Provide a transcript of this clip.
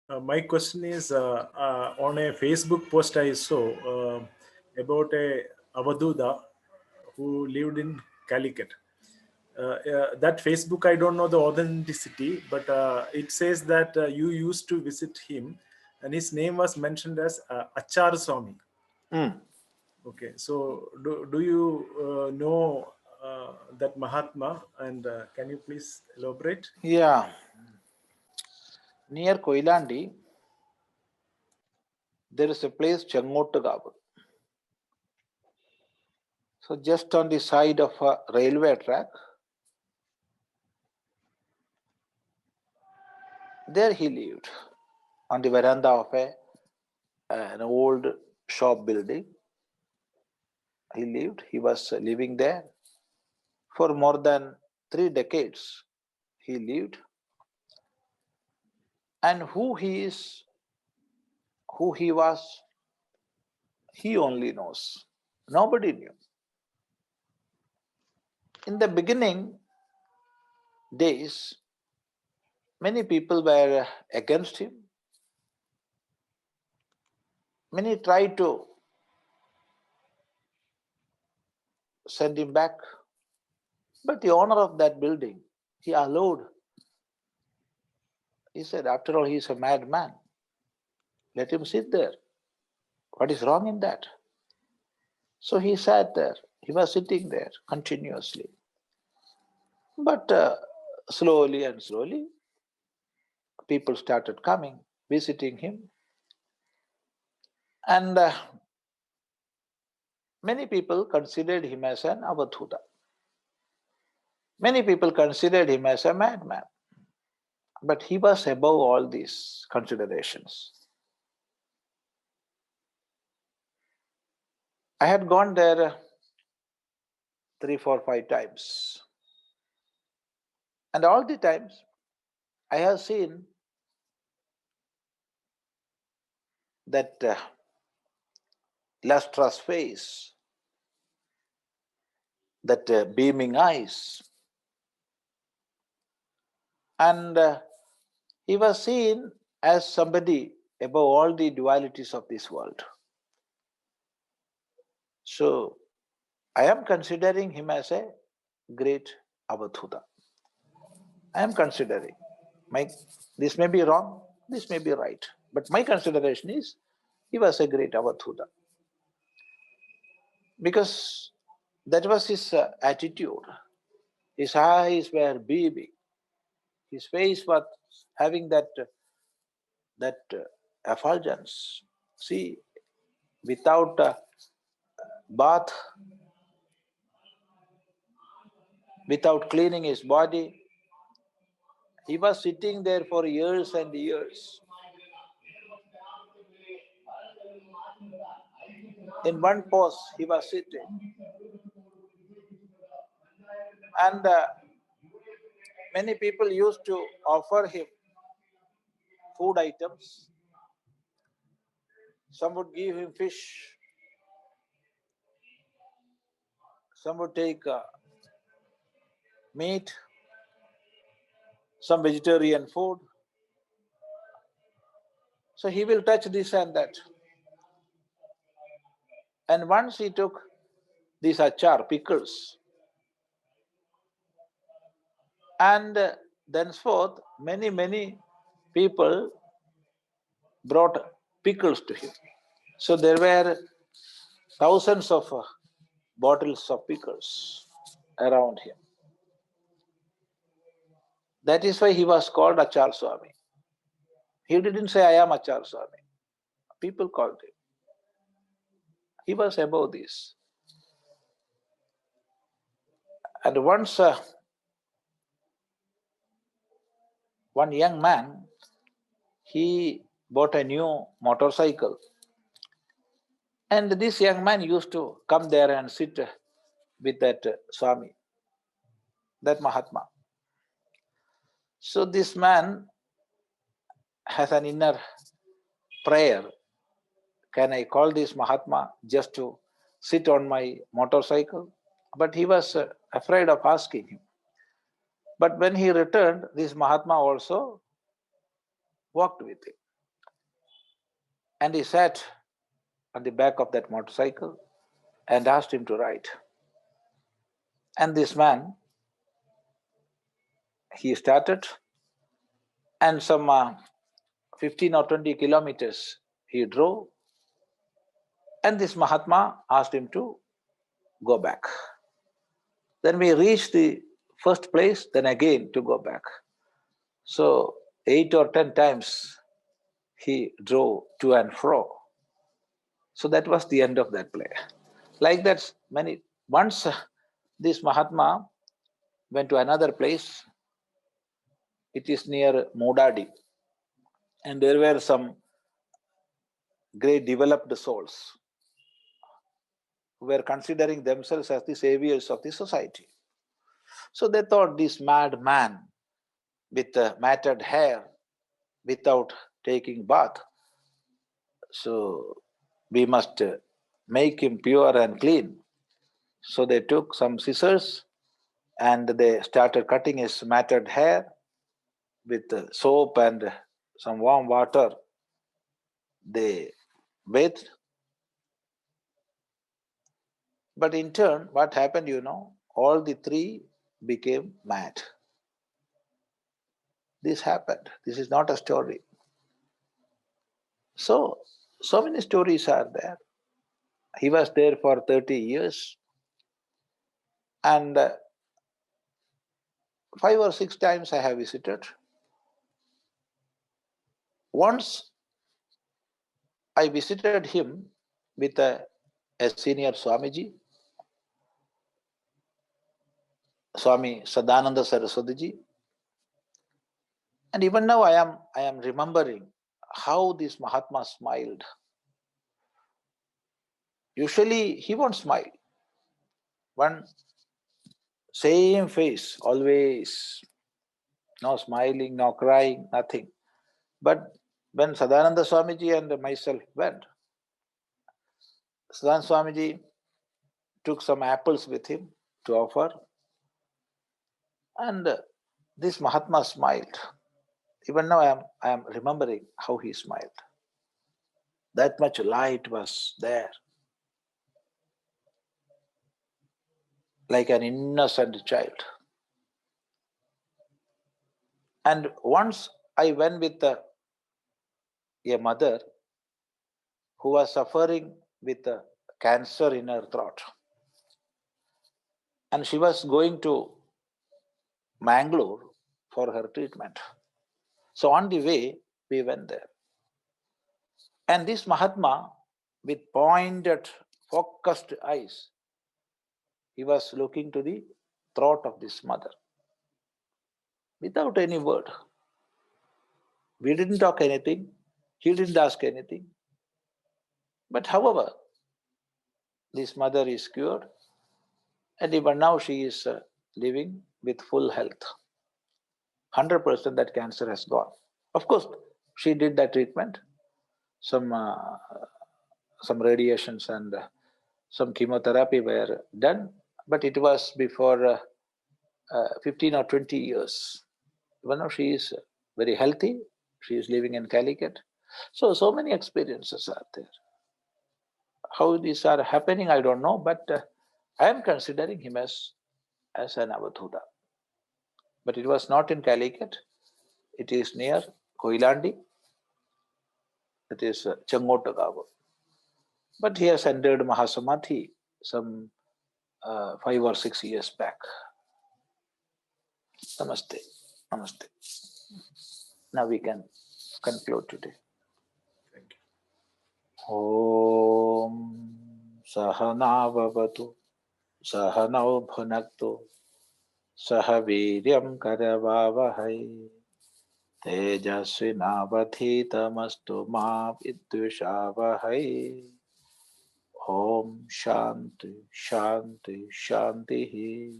My question is on a Facebook post I saw about a Avadhoota who lived in Calicut. That Facebook, I don't know the authenticity, but it says that you used to visit him, and his name was mentioned as Achaar Swami. Mm. Okay, so do you know that Mahatma, and can you please elaborate? Yeah, near Koilandi, there is a place Changottagavu. So just on the side of a railway track, there he lived on the veranda of an old shop building. He lived. He was living there for more than 3 decades. He lived, and who he is, who he was, he only knows. Nobody knew. In the beginning days, many people were against him. Many tried to send him back. But the owner of that building, he allowed. He said, after all, he is a madman. Let him sit there. What is wrong in that? So he sat there. He was sitting there continuously. But slowly and slowly, people started coming, visiting him. And many people considered him as an Avadhoota. Many people considered him as a madman. But he was above all these considerations. I had gone there 3, 4, 5 times. And all the times, I have seen that lustrous face, that beaming eyes. And he was seen as somebody above all the dualities of this world. So I am considering him as a great Avadhoota. I am considering. This may be wrong, this may be right. But my consideration is he was a great Avadhoota. Because that was his attitude. His eyes were beaming. His face was having that effulgence. See, without bath, without cleaning his body, he was sitting there for years and years. In one pose, he was sitting. And many people used to offer him food items. Some would give him fish. Some would take meat, some vegetarian food. So he will touch this and that. And once he took these achar, pickles, and thenceforth many people brought pickles to him. So there were thousands of bottles of pickles around him. That is why he was called Achaar Swami. He didn't say, I am Achaar Swami. People called him. He was above this. And once one young man, he bought a new motorcycle. And this young man used to come there and sit with that Swami, that Mahatma. So this man has an inner prayer. Can I call this Mahatma just to sit on my motorcycle? But he was afraid of asking him. But when he returned, this Mahatma also walked with him. And he sat on the back of that motorcycle and asked him to ride. And this man, he started, and some 15 or 20 kilometers he drove, and this Mahatma asked him to go back. Then we reached the first place, then again to go back. So 8 or 10 times he drove to and fro. So that was the end of that play. Like that, many once this Mahatma went to another place. It is near Modadi, and there were some great developed souls who were considering themselves as the saviors of the society. So they thought this mad man with matted hair, without taking bath, so we must make him pure and clean. So they took some scissors and they started cutting his matted hair with soap and some warm water. They bathed. But in turn, what happened, all the three became mad. This happened. This is not a story. So many stories are there. He was there for 30 years, and 5 or 6 times I have visited. Once I visited him with a senior Swamiji, Swami Chidananda Saraswati, and even now I am remembering how this Mahatma smiled. Usually he won't smile. One same face, always. No smiling, no crying, nothing. But when Sadananda Swamiji and myself went, Sadananda Swamiji took some apples with him to offer, and this Mahatma smiled. Even now I am remembering how he smiled. That much light was there, like an innocent child. And once I went with a mother who was suffering with a cancer in her throat. And she was going to Mangalore for her treatment. So on the way, we went there. And this Mahatma, with pointed, focused eyes, he was looking to the throat of this mother. Without any word. We didn't talk anything. He didn't ask anything. But however, this mother is cured. And even now she is living with full health. 100% that cancer has gone. Of course, she did that treatment, some radiations and some chemotherapy were done, but it was before 15 or 20 years. Even now she is very healthy. She is living in Calicut. So many experiences are there. How these are happening, I don't know, but I am considering him as an Avadhoota. But it was not in Calicut. It is near Koilandi. It is Changotagavu. But he has entered Mahasamadhi some 5 or 6 years back. Namaste. Namaste. Now we can conclude today. Thank you. Om Sahana Vavatu Sahanau Bhunaktu Sahaviryam Karavavahai Tejasvinavadhitamastu ma vidvishavahai. Om Shanti Shanti Shanti.